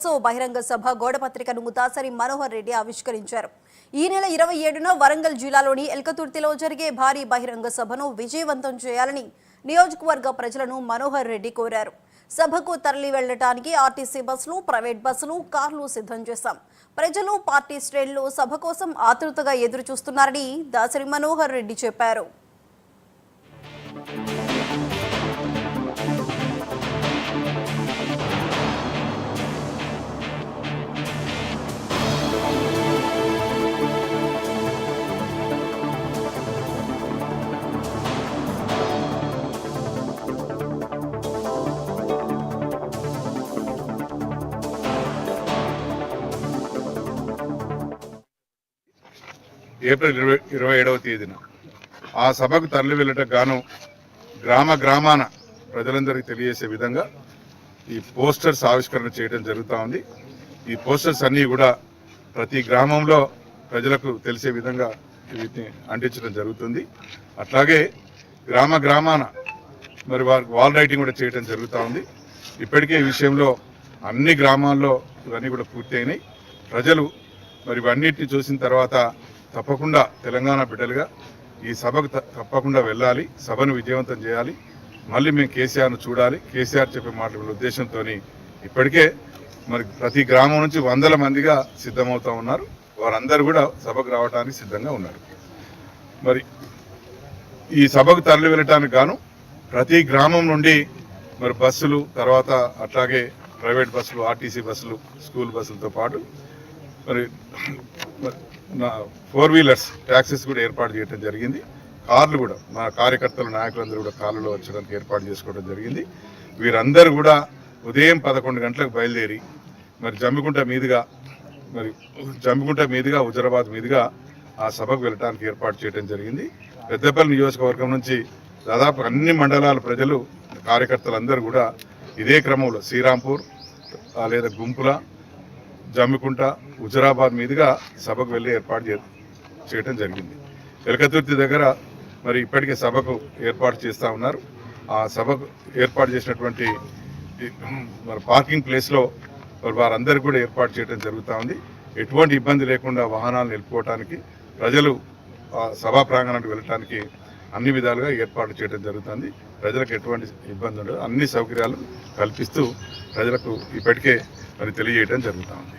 మహోత్సవ్ బహిరంగ సభ గోడపత్రికను దాసరి మనోహర్ రెడ్డి ఆవిష్కరించారు. ఈ నెల 27న వరంగల్ జిల్లాలోని ఎల్కతుర్తిలో జరిగే భారీ బహిరంగ సభను విజయవంతం చేయాలని నియోజకవర్గ ప్రజలను మనోహర్ రెడ్డి కోరారు. సభకు తరలి వెళ్లడానికి ఆర్టీసీ బస్సులు, ప్రైవేట్ బస్సులు, కార్లు సిద్ధం చేశాం. ప్రజలు, పార్టీ శ్రేణులు సభ కోసం ఆతృతగా ఎదురు చూస్తున్నారని దాసరి మనోహర్ రెడ్డి చెప్పారు. ఏప్రిల్ 27వ తేదీన ఆ సభకు తరలి వెళ్ళటకు గాను గ్రామాన ప్రజలందరికీ తెలియజేసే విధంగా ఈ పోస్టర్స్ ఆవిష్కరణ చేయడం జరుగుతూ ఉంది. ఈ పోస్టర్స్ అన్నీ కూడా ప్రతి గ్రామంలో ప్రజలకు తెలిసే విధంగా వీటిని అంటించడం జరుగుతుంది. అట్లాగే గ్రామాన మరి వాల్ రైటింగ్ కూడా చేయడం జరుగుతూ ఉంది. ఇప్పటికే ఈ విషయంలో అన్ని గ్రామాల్లో ఇవన్నీ కూడా పూర్తి అయినాయి. ప్రజలు మరి ఇవన్నిటిని చూసిన తర్వాత తప్పకుండా తెలంగాణ బిడ్డలుగా ఈ సభకు తప్పకుండా వెళ్ళాలి, సభను విజయవంతం చేయాలి, మళ్ళీ మేము కేసీఆర్ను చూడాలి, కేసీఆర్ చెప్పే మాటల ఉద్దేశంతో ఇప్పటికే మరి ప్రతి గ్రామం నుంచి వందల మందిగా సిద్ధమవుతూ ఉన్నారు. వారందరూ కూడా సభకు రావడానికి సిద్ధంగా ఉన్నారు. మరి ఈ సభకు తరలి వెళ్ళటానికి గాను ప్రతి గ్రామం నుండి మరి బస్సులు, తర్వాత అట్లాగే ప్రైవేట్ బస్సులు, ఆర్టీసీ బస్సులు, స్కూల్ బస్సులతో పాటు మరి 4 వీలర్స్ ట్యాక్సీస్ కూడా ఏర్పాటు చేయడం జరిగింది. కార్లు కూడా మా కార్యకర్తలు, నాయకులందరూ కూడా కార్లలో వచ్చడానికి ఏర్పాటు చేసుకోవడం జరిగింది. వీరందరూ కూడా ఉదయం 11 గంటలకు బయలుదేరి మరి జమ్మికుంట మీదుగా హుజరాబాద్ మీదుగా ఆ సభకు వెళ్ళడానికి ఏర్పాటు చేయడం జరిగింది. పెద్దపల్లి నియోజకవర్గం నుంచి దాదాపు అన్ని మండలాల ప్రజలు, కార్యకర్తలందరూ కూడా ఇదే క్రమంలో శ్రీరాంపూర్ లేదా గుంపుల, జమ్మికుంట, హుజరాబాద్ మీదుగా సభకు వెళ్ళి ఏర్పాటు చేయడం జరిగింది. ఎల్కతుర్తి దగ్గర మరి ఇప్పటికే సభకు ఏర్పాటు చేస్తూ ఉన్నారు. ఆ సభకు ఏర్పాటు చేసినటువంటి మరి పార్కింగ్ ప్లేస్లో మరి వారందరూ కూడా ఏర్పాటు చేయడం జరుగుతూ ఉంది. ఎటువంటి ఇబ్బంది లేకుండా వాహనాలు నిలుపుకోవడానికి, ప్రజలు సభా ప్రాంగణానికి వెళ్ళటానికి అన్ని విధాలుగా ఏర్పాటు చేయడం జరుగుతుంది. ప్రజలకు ఎటువంటి ఇబ్బంది ఉండదు, అన్ని సౌకర్యాలు కల్పిస్తూ ప్రజలకు ఇప్పటికే మరి తెలియజేయడం జరుగుతూ ఉంది.